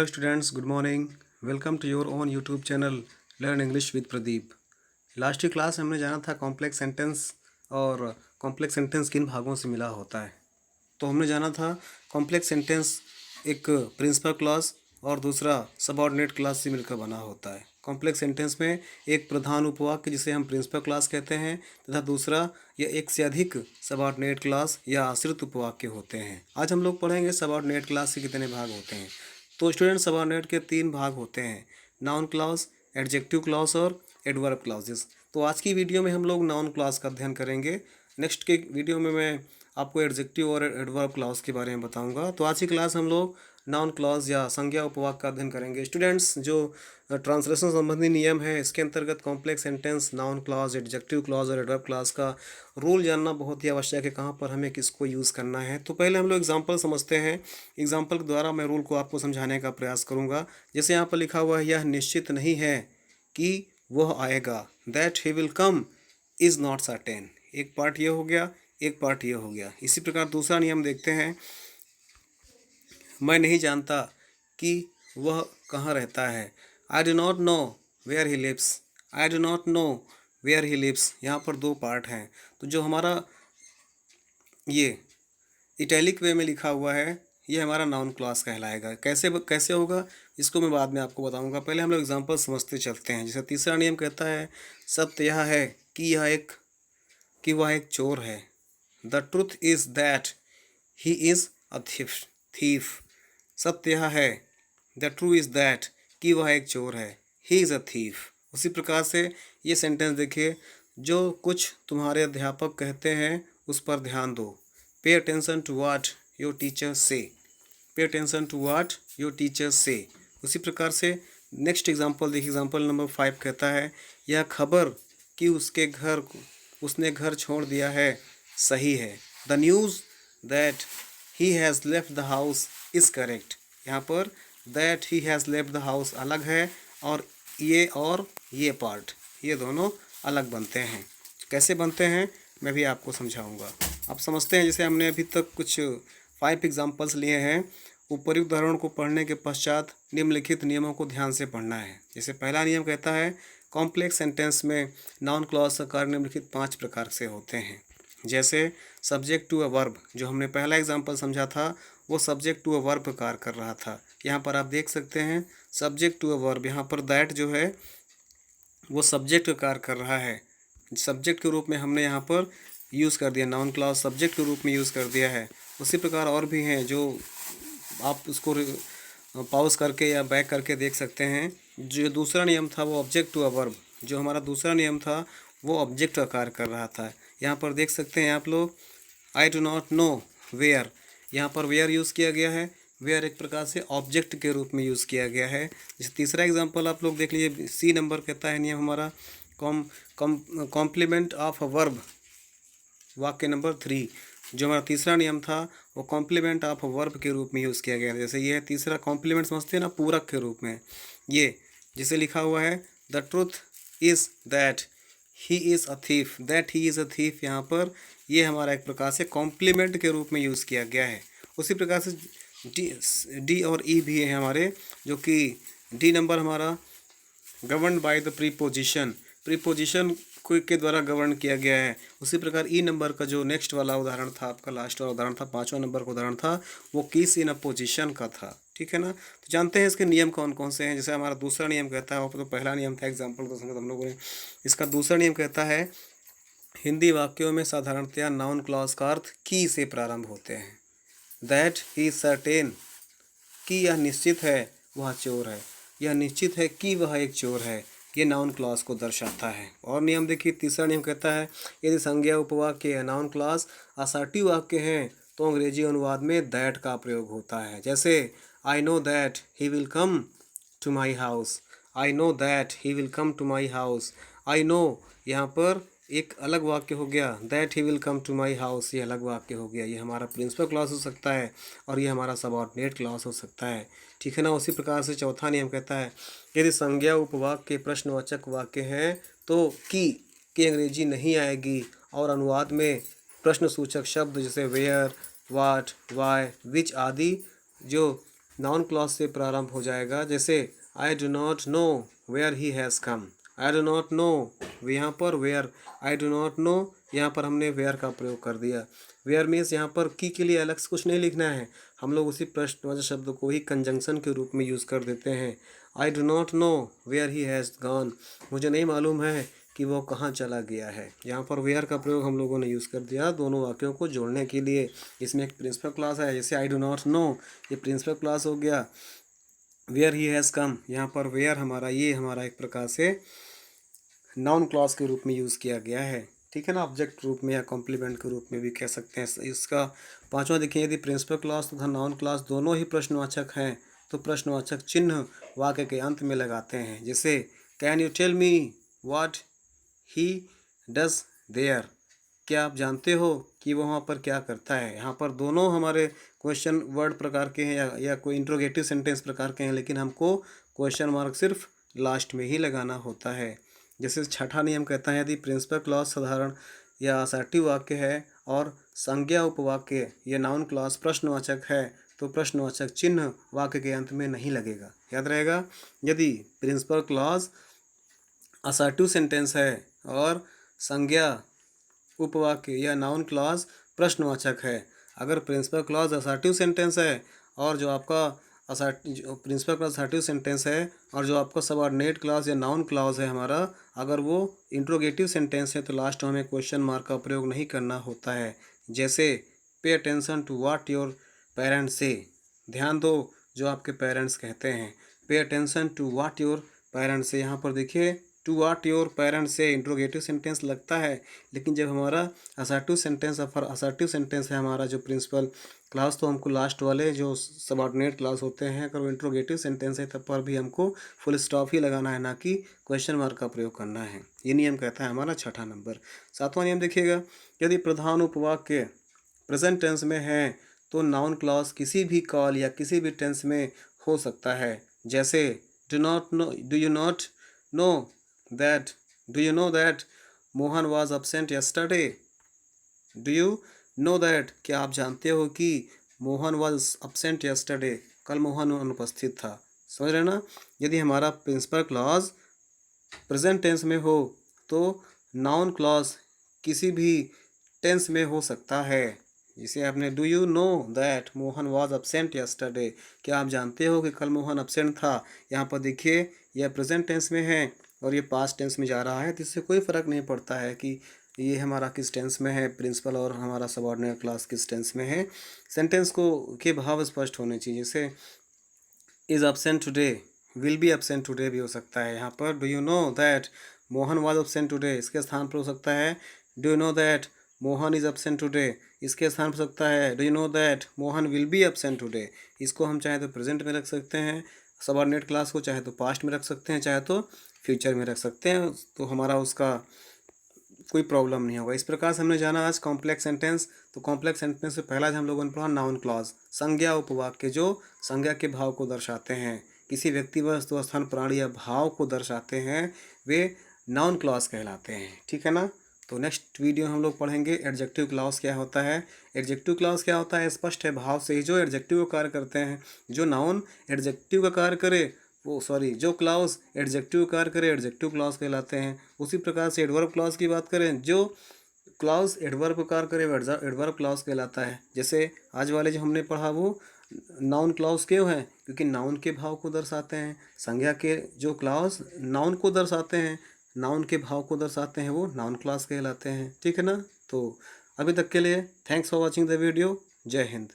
Hello students, good morning. Welcome to your own YouTube channel Learn English with Pradeep. Last की class हमने जाना था complex sentence और complex sentence किन भागों से मिला होता है। तो हमने जाना था कॉम्प्लेक्स सेंटेंस एक प्रिंसिपल क्लॉज और दूसरा सबऑर्डिनेट क्लॉज से मिलकर बना होता है। कॉम्प्लेक्स सेंटेंस में एक प्रधान उपवाक्य जिसे हम प्रिंसिपल क्लॉज कहते हैं तथा दूसरा या एक से अधिक सबऑर्डिनेट क्लॉज या आश्रित उपवाक्य होते हैं। आज हम लोग पढ़ेंगे सबऑर्डिनेट क्लॉज के कितने भाग होते हैं। तो स्टूडेंट सबऑर्डिनेट के 3 भाग होते हैं, नाउन क्लॉज, एडजेक्टिव क्लॉज और एडवर्ब क्लॉजेस। तो आज की वीडियो में हम लोग नाउन क्लॉज का अध्ययन करेंगे। नेक्स्ट के वीडियो में मैं आपको एडजेक्टिव और एडवर्ब क्लॉज के बारे में बताऊंगा। तो आज की क्लास हम लोग नाउन क्लॉज या संज्ञा उपवाक्य का अध्ययन करेंगे। स्टूडेंट्स, जो ट्रांसलेशन संबंधी नियम है इसके अंतर्गत complex sentence, noun clause, adjective clause और एडवर्ब क्लॉज का रूल जानना बहुत ही आवश्यक है, कहाँ पर हमें किसको यूज़ करना है। तो पहले हम लोग एग्जाम्पल समझते हैं। एग्जाम्पल के द्वारा मैं रूल को आपको समझाने का प्रयास करूँगा। जैसे यहाँ पर लिखा हुआ है, यह निश्चित नहीं है कि वह आएगा। That he will come is not certain. एक पार्ट ये हो गया, एक पार्ट ये हो गया। इसी प्रकार दूसरा नियम देखते हैं, मैं नहीं जानता कि वह कहाँ रहता है। I do not know where he lives. I do not know where he lives. यहाँ पर 2 पार्ट हैं। तो जो हमारा ये इटैलिक वे में लिखा हुआ है ये हमारा नाउन क्लॉज कहलाएगा। कैसे कैसे होगा इसको मैं बाद में आपको बताऊंगा। पहले हम लोग एग्जांपल समझते चलते हैं। जैसे तीसरा नियम कहता है, सत्य यह है कि वह एक चोर है। The truth is that he is a thief. सत्य यह है, द ट्रू इज दैट कि वह एक चोर है, ही इज़ अ थीफ। उसी प्रकार से ये सेंटेंस देखिए, जो कुछ तुम्हारे अध्यापक कहते हैं उस पर ध्यान दो। Pay attention to what your teacher say. Pay attention to what your teacher say. उसी प्रकार से नेक्स्ट एग्जांपल देखिए, एग्जांपल नंबर 5 कहता है, यह खबर कि उसने घर छोड़ दिया है सही है। The news that he has left the house is correct. यहाँ पर that he has left the house अलग है और ये पार्ट ये दोनों अलग बनते हैं। कैसे बनते हैं मैं भी आपको समझाऊंगा। आप समझते हैं, जैसे हमने अभी तक कुछ 5 एग्जाम्पल्स लिए हैं। ऊपरी उदाहरण को पढ़ने के पश्चात निम्नलिखित नियमों को ध्यान से पढ़ना है। जैसे पहला नियम कहता है, कॉम्प्लेक्स सेंटेंस में नाउन क्लॉज का कार्य निम्नलिखित 5 प्रकार से होते हैं। जैसे सब्जेक्ट टू अ वर्ब, जो हमने पहला एग्जाम्पल समझा था वो सब्जेक्ट टू अ वर्ब का कार्य कर रहा था। यहाँ पर आप देख सकते हैं सब्जेक्ट टू अ वर्ब, यहाँ पर दैट जो है वो सब्जेक्ट का कार्य कर रहा है। सब्जेक्ट के रूप में हमने यहाँ पर यूज़ कर दिया, नाउन क्लॉज सब्जेक्ट के रूप में यूज़ कर दिया है। उसी प्रकार और भी हैं जो आप उसको पॉज करके या बैक करके देख सकते हैं। जो दूसरा नियम था वो ऑब्जेक्ट टू अ वर्ब, जो हमारा दूसरा नियम था वो ऑब्जेक्ट का कार्य कर रहा था। यहाँ पर देख सकते हैं आप लोग, I do not know where, यहाँ पर वेयर यूज़ किया गया है। वेयर एक प्रकार से ऑब्जेक्ट के रूप में यूज़ किया गया है। जैसे तीसरा एग्जांपल आप लोग देख लीजिए, सी नंबर कहता है नियम हमारा, कॉम्प्लीमेंट ऑफ अ वर्ब, वाक्य नंबर 3। जो हमारा तीसरा नियम था वो कॉम्प्लीमेंट ऑफ अ वर्ब के रूप में यूज़ किया गया है। जैसे ये है तीसरा, कॉम्प्लीमेंट समझते हैं ना, पूरक के रूप में। ये जिसे लिखा हुआ है, the truth is that he is a thief. That he is a thief, यहाँ पर ये हमारा एक प्रकार से कॉम्प्लीमेंट के रूप में यूज़ किया गया है। उसी प्रकार से डी और ई भी है हमारे, जो कि डी नंबर हमारा govern by the preposition, preposition के द्वारा गवर्न किया गया है। उसी प्रकार ई नंबर का जो नेक्स्ट वाला उदाहरण था, आपका लास्ट वाला उदाहरण था, 5वां नंबर का उदाहरण था, वो किस इन अ पोजिशन का था। ठीक है ना। तो जानते हैं इसके नियम कौन कौन से हैं। जैसे हमारा दूसरा नियम कहता है, वो तो पहला नियम था एग्जाम्पल तो समझ हम लोगों ने। इसका दूसरा नियम कहता है, हिंदी वाक्यों में साधारणतया नाउन क्लॉज का अर्थ की से प्रारंभ होते हैं। दैट ही सर्टेन, कि यह निश्चित है वह चोर है। यह निश्चित है कि वह एक चोर है, ये नाउन क्लॉज को दर्शाता है। और नियम देखिए, तीसरा नियम कहता है, यदि संज्ञा उपवाक्य या नाउन क्लॉज असर्टिव वाक्य हैं तो अंग्रेजी अनुवाद में दैट का प्रयोग होता है। जैसे I know that he will come to my house. I know that he will come to my house. I know यहाँ पर एक अलग वाक्य हो गया, that he will come to my house ये अलग वाक्य हो गया। ये हमारा प्रिंसिपल क्लॉज हो सकता है और ये हमारा सबऑर्डिनेट क्लॉज हो सकता है। ठीक है ना। उसी प्रकार से चौथा नियम कहता है, यदि संज्ञा उपवाक्य प्रश्नवाचक वाक्य है तो की अंग्रेजी नहीं आएगी और अनुवाद में प्रश्न सूचक शब्द जैसे वेयर, वाट, वाई, विच आदि जो नाउन क्लॉज से प्रारंभ हो जाएगा। जैसे I do not know where he has come, I do not know, यहाँ पर where, I do not know, यहाँ पर हमने वेयर का प्रयोग कर दिया। वेयर मीन्स यहाँ पर की के लिए अलग से कुछ नहीं लिखना है, हम लोग उसी प्रश्नवाचक शब्द को ही कंजंक्शन के रूप में यूज़ कर देते हैं। I do not know where he has gone, मुझे नहीं मालूम है कि वो कहाँ चला गया है। यहाँ पर वेयर का प्रयोग हम लोगों ने यूज़ कर दिया दोनों वाक्यों को जोड़ने के लिए। इसमें एक प्रिंसिपल क्लॉज है, जैसे आई डू नॉट नो, ये प्रिंसिपल क्लॉज हो गया। वेयर ही हैज़ कम, यहाँ पर वेयर हमारा एक प्रकार से नाउन क्लॉज के रूप में यूज़ किया गया है, ठीक है ना, ऑब्जेक्ट रूप में या कॉम्प्लीमेंट के रूप में भी कह सकते हैं। इसका पांचवा देखिए, यदि प्रिंसिपल क्लॉज तथा नाउन क्लॉज दोनों ही प्रश्नवाचक हैं तो प्रश्नवाचक चिन्ह वाक्य के अंत में लगाते हैं। जैसे can you tell me what he does there, क्या आप जानते हो कि वो वहाँ पर क्या करता है। यहाँ पर दोनों हमारे क्वेश्चन वर्ड प्रकार के हैं या कोई इंट्रोगेटिव सेंटेंस प्रकार के हैं, लेकिन हमको क्वेश्चन मार्क सिर्फ लास्ट में ही लगाना होता है। जैसे छठा नियम कहता है, यदि प्रिंसिपल क्लॉज साधारण या असर्टिव वाक्य है और संज्ञा उपवाक्य या नाउन क्लॉज प्रश्नवाचक है तो प्रश्नवाचक चिन्ह वाक्य के अंत में नहीं लगेगा। याद रहेगा, यदि प्रिंसिपल क्लॉज असर्टिव सेंटेंस है और संज्ञा उपवाक्य या नाउन क्लॉज प्रश्नवाचक है। अगर प्रिंसिपल क्लॉज असर्टिव सेंटेंस है और जो आपका प्रिंसिपल क्लॉज असर्टिव सेंटेंस है और जो आपका सबऑर्डिनेट क्लॉज या नाउन क्लॉज है हमारा, अगर वो इंट्रोगेटिव सेंटेंस है तो लास्ट में हमें क्वेश्चन मार्क का प्रयोग नहीं करना होता है। जैसे pay attention to what your parents say, ध्यान दो जो आपके पेरेंट्स कहते हैं। Pay attention to what your parents say, यहाँ पर देखिए to what your parents say interrogative sentence लगता है, लेकिन जब हमारा असर्टिव सेंटेंस है हमारा जो प्रिंसिपल क्लॉज, तो हमको लास्ट वाले जो सबऑर्डिनेट क्लॉज होते हैं अगर वो इंट्रोगेटिव सेंटेंस है तब पर भी हमको फुल स्टॉप ही लगाना है, ना कि क्वेश्चन मार्क का प्रयोग करना है। ये नियम कहता है हमारा छठा नंबर। सातवां नियम देखिएगा, यदि प्रधान उपवाक्य प्रेजेंट टेंस में है तो नाउन क्लॉज किसी भी कॉल या किसी भी टेंस में हो सकता है। जैसे do not no, do you not know that, do you know that Mohan was absent yesterday, do you know that, क्या आप जानते हो कि मोहन वॉज absent yesterday, कल मोहन अनुपस्थित था। समझ रहे ना, यदि हमारा प्रिंसिपल क्लॉज प्रेजेंट टेंस में हो तो नाउन क्लॉज किसी भी टेंस में हो सकता है। जैसे आपने do you know that Mohan was absent yesterday, क्या आप जानते हो कि कल मोहन absent था। यहाँ पर देखिए यह प्रेजेंट टेंस में है और ये पास्ट टेंस में जा रहा है, तो इससे कोई फ़र्क नहीं पड़ता है कि ये हमारा किस टेंस में है प्रिंसिपल और हमारा सबऑर्डिनेट क्लॉज किस टेंस में है। सेंटेंस को के भाव स्पष्ट होने चाहिए। जैसे is absent today, will be absent today भी हो सकता है। यहाँ पर do you know that Mohan was absent today, इसके स्थान पर हो सकता है do you know that Mohan is absent today, इसके स्थान पर हो सकता है do you know that Mohan will be absent today. इसको हम चाहे तो प्रेजेंट में रख सकते हैं सबऑर्डिनेट क्लास को, चाहे तो पास्ट में रख सकते हैं, चाहे तो फ्यूचर में रख सकते हैं, तो हमारा उसका कोई प्रॉब्लम नहीं होगा। इस प्रकार से हमने जाना आज कॉम्प्लेक्स सेंटेंस। तो कॉम्प्लेक्स सेंटेंस से पहला हम लोगों ने पढ़ा नाउन क्लॉज, संज्ञा उपवाक्य जो संज्ञा के भाव को दर्शाते हैं, किसी व्यक्ति वस्तु स्थान प्राणी या भाव को दर्शाते हैं, वे नाउन क्लॉज कहलाते हैं, ठीक है ना। तो नेक्स्ट वीडियो हम लोग पढ़ेंगे एडजेक्टिव क्लॉज क्या होता है। एडजेक्टिव क्लॉज क्या होता है, स्पष्ट है, भाव से ही जो एडजेक्टिव का कार्य करते हैं। जो नाउन एडजेक्टिव का कार्य करे जो क्लॉज एडजेक्टिव कार्य करे एडजेक्टिव क्लॉज कहलाते हैं। उसी प्रकार से एडवर्ब क्लॉज की बात करें, जो क्लॉज एडवर्ब कार्य करे एडवर्ब क्लॉज कहलाता है। जैसे आज वाले जो हमने पढ़ा वो नाउन क्लॉज क्यों है, क्योंकि नाउन के भाव को दर्शाते हैं। संज्ञा के जो क्लॉज नाउन को दर्शाते हैं, नाउन के भाव को दर्शाते हैं, वो नाउन क्लॉज कहलाते हैं, ठीक है ना। तो अभी तक के लिए thanks for watching the video. जय हिंद।